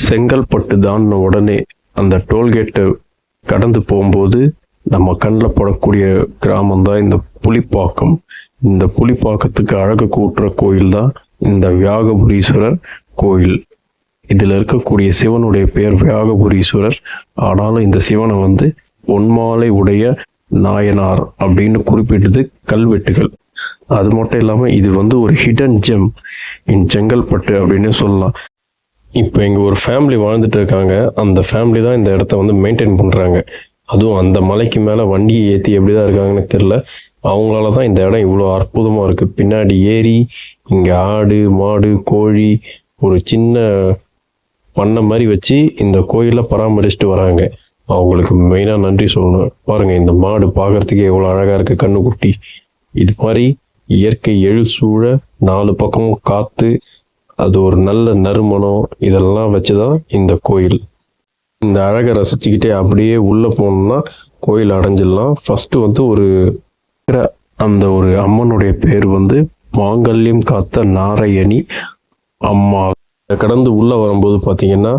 செங்கல்பட்டு தாண்டின உடனே அந்த டோல்கேட்டை கடந்து போகும்போது நம்ம கண்ணில் படக்கூடிய கிராமம் தான் இந்த புலிப்பாக்கம். இந்த புலிப்பாக்கத்துக்கு அழகு கூட்டுற கோயில் தான் இந்த வியாகபுரீஸ்வரர் கோயில். இதில் இருக்கக்கூடிய சிவனுடைய பெயர் வியாகபுரீஸ்வரர். ஆனாலும் இந்த சிவனை பொன்மாலை உடைய நாயனார் அப்படின்னு குறிப்பிட்டது கல்வெட்டுகள். அது மட்டும் இல்லாமல் இது ஒரு ஹிடன் ஜெம் இன் செங்கல்பட்டு அப்படின்னு சொல்லலாம். இப்போ இங்கே ஒரு ஃபேமிலி வாழ்ந்துட்டு இருக்காங்க. அந்த ஃபேமிலி தான் இந்த இடத்த மெயின்டைன் பண்ணுறாங்க. அதுவும் அந்த மலைக்கு மேலே வண்டியை ஏற்றி எப்படி தான் இருக்காங்கன்னு தெரில. அவங்களால தான் இந்த இடம் இவ்வளோ அற்புதமாக இருக்குது. பின்னாடி ஏரி, இங்கே ஆடு மாடு கோழி ஒரு சின்ன பண்ணை மாதிரி வச்சு இந்த கோயிலில் பராமரிச்சுட்டு வராங்க. அவங்களுக்கு மெயினாக நன்றி சொல்லணும். பாருங்கள், இந்த மாடு பார்க்குறதுக்கே எவ்வளோ அழகாக இருக்குது, கண்ணுக்குட்டி. இது மாதிரி இயற்கை எழுசூழ 4 பக்கமும் காற்று, அது ஒரு நல்ல நறுமணம், இதெல்லாம் வச்சு தான் இந்த கோயில். இந்த அழகை ரசிச்சுக்கிட்டே அப்படியே உள்ளே போனோம்னா கோயில் அடைஞ்சிடலாம். ஃபஸ்ட்டு ஒரு அம்மனுடைய பேர் மாங்கல்யம் காத்த நாராயணி அம்மா. கடந்து உள்ளே வரும்போது பார்த்தீங்கன்னா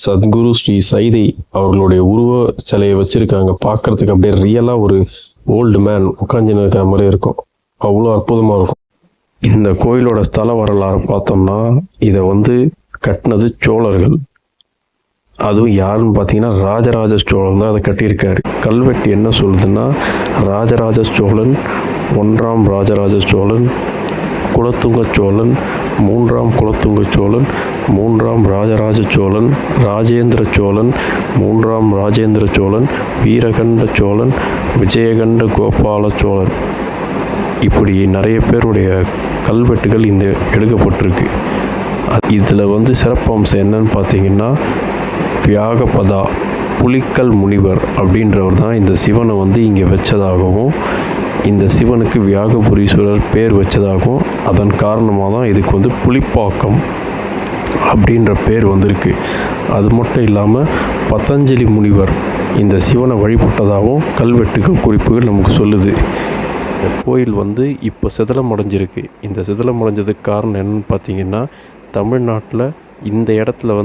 சத்குரு ஸ்ரீ சைதை அவர்களுடைய உருவ சிலையை வச்சுருக்காங்க. பார்க்குறதுக்கு அப்படியே ரியலாக ஒரு ஓல்டு மேன் உட்காந்துன்னு இருக்கிற மாதிரி இருக்கும். அவ்வளோ அற்புதமாக இருக்கும். இந்த கோயிலோட ஸ்தல வரலாறு பார்த்தோம்னா இதை கட்டினது சோழர்கள். அதுவும் யாருன்னு பார்த்தீங்கன்னா ராஜராஜ சோழன் தான் அதை கட்டியிருக்காரு. கல்வெட்டு என்ன சொல்லுதுன்னா, ராஜராஜ சோழன், 1ஆம் ராஜராஜ சோழன், குலோத்துங்க சோழன், 3ஆம் குலோத்துங்க சோழன், 3ஆம் ராஜராஜ சோழன், ராஜேந்திர சோழன், 3ஆம் ராஜேந்திர சோழன், வீரகண்ட சோழன், விஜயகண்ட கோபால சோழன், இப்படி நிறைய பேருடைய கல்வெட்டுகள் இந்த எடுக்கப்பட்டிருக்கு. இதில் சிறப்பு அம்சம் என்னன்னு பார்த்தீங்கன்னா, வியாகபதா புலிக்கல் முனிவர் அப்படின்றவர் தான் இந்த சிவனை இங்கே வச்சதாகவும், இந்த சிவனுக்கு வியாகபுரீஸ்வரர் பேர் வச்சதாகவும், அதன் காரணமாக தான் இதுக்கு புலிப்பாக்கம் அப்படின்ற பேர் வந்திருக்கு. அது மட்டும் இல்லாமல் பதஞ்சலி முனிவர் இந்த சிவனை வழிபட்டதாகவும் கல்வெட்டுகள் குறிப்புகள் நமக்கு சொல்லுது. இந்த கோயில் இப்போ சிதலம் அடைஞ்சிருக்கு. இந்த சிதலம் அடைஞ்சதுக்கு காரணம் என்னன்னு பார்த்தீங்கன்னா, தமிழ்நாட்டில் இந்த இடத்துல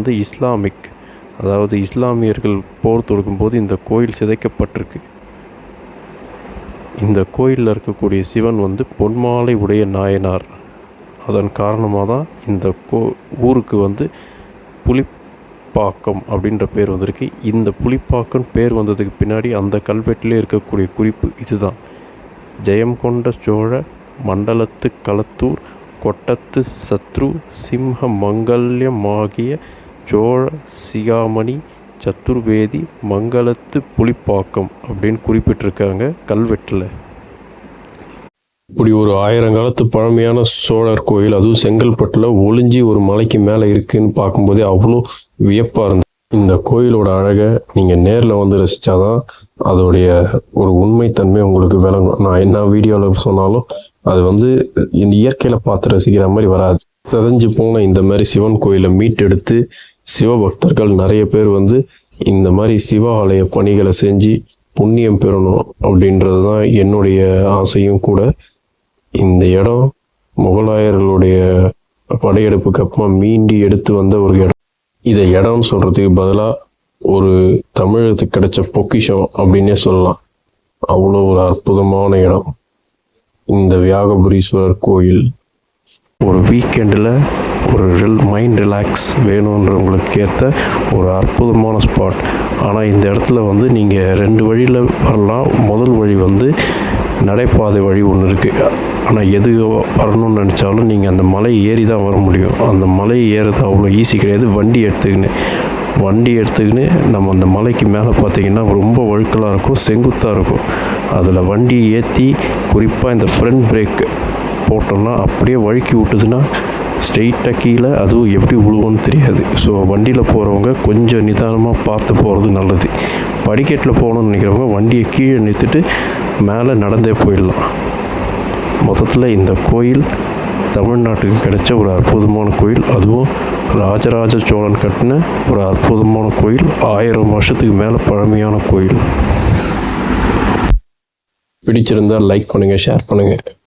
அதாவது இஸ்லாமியர்கள் போர் தொடுக்கும்போது இந்த கோயில் சிதைக்கப்பட்டிருக்கு. இந்த கோயிலில் இருக்கக்கூடிய சிவன் பொன்மாலை உடைய நாயனார். அதன் காரணமாக தான் இந்த ஊருக்கு புலிப்பாக்கம் அப்படின்ற பேர் வந்திருக்கு. இந்த புலிப்பாக்கம் பேர் வந்ததுக்கு பின்னாடி அந்த கல்வெட்டிலே இருக்கக்கூடிய குறிப்பு இதுதான். ஜெயம் கொண்ட சோழ மண்டலத்து களத்தூர் கொட்டத்து சத்ரு சிம்ஹ மங்கல்யமாகிய சோழ சிகாமணி சத்துர்வேதி மங்களத்து புலிப்பாக்கம் அப்படின்னு குறிப்பிட்டிருக்காங்க கல்வெட்டில். இப்படி ஒரு 1000 காலத்து பழமையான சோழர் கோயில், அதுவும் செங்கல்பட்டில் ஒளிஞ்சி ஒரு மலைக்கு மேலே இருக்குதுன்னு பார்க்கும்போதே அவ்வளோ வியப்பாக இருந்தது. இந்த கோயிலோட அழகை நீங்கள் நேரில் ரசித்தாதான் அதோடைய ஒரு உண்மைத்தன்மை உங்களுக்கு விளங்கும். நான் என்ன வீடியோவில் சொன்னாலும் அது இந்த இயற்கையில் பார்த்து ரசிக்கிற மாதிரி வராது. செதஞ்சு போன இந்த மாதிரி சிவன் கோயிலை மீட்டெடுத்து சிவபக்தர்கள் நிறைய பேர் இந்த மாதிரி சிவ ஆலய பணிகளை செஞ்சு புண்ணியம் பெறணும் அப்படின்றது தான் என்னுடைய ஆசையும் கூட. இந்த இடம் முகலாயர்களுடைய படையெடுப்புக்கு அப்புறமா மீண்டி எடுத்து வந்த ஒரு இடம். இதை இடம்னு சொல்கிறதுக்கு பதிலாக ஒரு தமிழகத்துக்கு கிடைச்ச பொக்கிஷம் அப்படின்னே சொல்லலாம். அவ்வளோ ஒரு அற்புதமான இடம் இந்த வியாகபுரீஸ்வரர் கோயில். ஒரு வீக்கெண்டில் ஒரு மைண்ட் ரிலாக்ஸ் வேணுன்றவங்களுக்கு ஏற்ற ஒரு அற்புதமான ஸ்பாட். ஆனால் இந்த இடத்துல நீங்கள் 2 வழியில் வரலாம். முதல் வழி நடைபாதை வழி ஒன்று இருக்குது. ஆனால் எது வரணும்னு நினச்சாலும் நீங்கள் அந்த மலை ஏறி தான் வர முடியும். அந்த மலை ஏறது அவ்வளோ ஈஸி கிடையாது. வண்டி எடுத்துக்கின்னு நம்ம அந்த மலைக்கு மேலே பார்த்திங்கன்னா ரொம்ப வழுக்கலாக இருக்கும், செங்குத்தாக இருக்கும். அதில் வண்டி ஏற்றி குறிப்பாக இந்த ஃப்ரண்ட் பிரேக் போட்டோம்னா அப்படியே வழுக்கி விட்டுதுன்னா ஸ்ட்ரெயிட்டாக கீழே, அதுவும் எப்படி விழுவோன்னு தெரியாது. ஸோ வண்டியில் போகிறவங்க கொஞ்சம் நிதானமாக பார்த்து போகிறது நல்லது. படிக்கட்டில் போகணுன்னு நினைக்கிறவங்க வண்டியை கீழே நிறுத்திட்டு மேலே நடந்தே போயிடலாம். மொத்தத்தில் இந்த கோயில் தமிழ்நாட்டுக்கு கிடைச்ச ஒரு அற்புதமான கோயில். அதுவும் ராஜராஜ சோழன் கட்டின ஒரு அற்புதமான கோயில். 1000 வருஷத்துக்கு மேலே பழமையான கோயில். பிடிச்சிருந்தால் லைக் பண்ணுங்கள், ஷேர் பண்ணுங்கள்.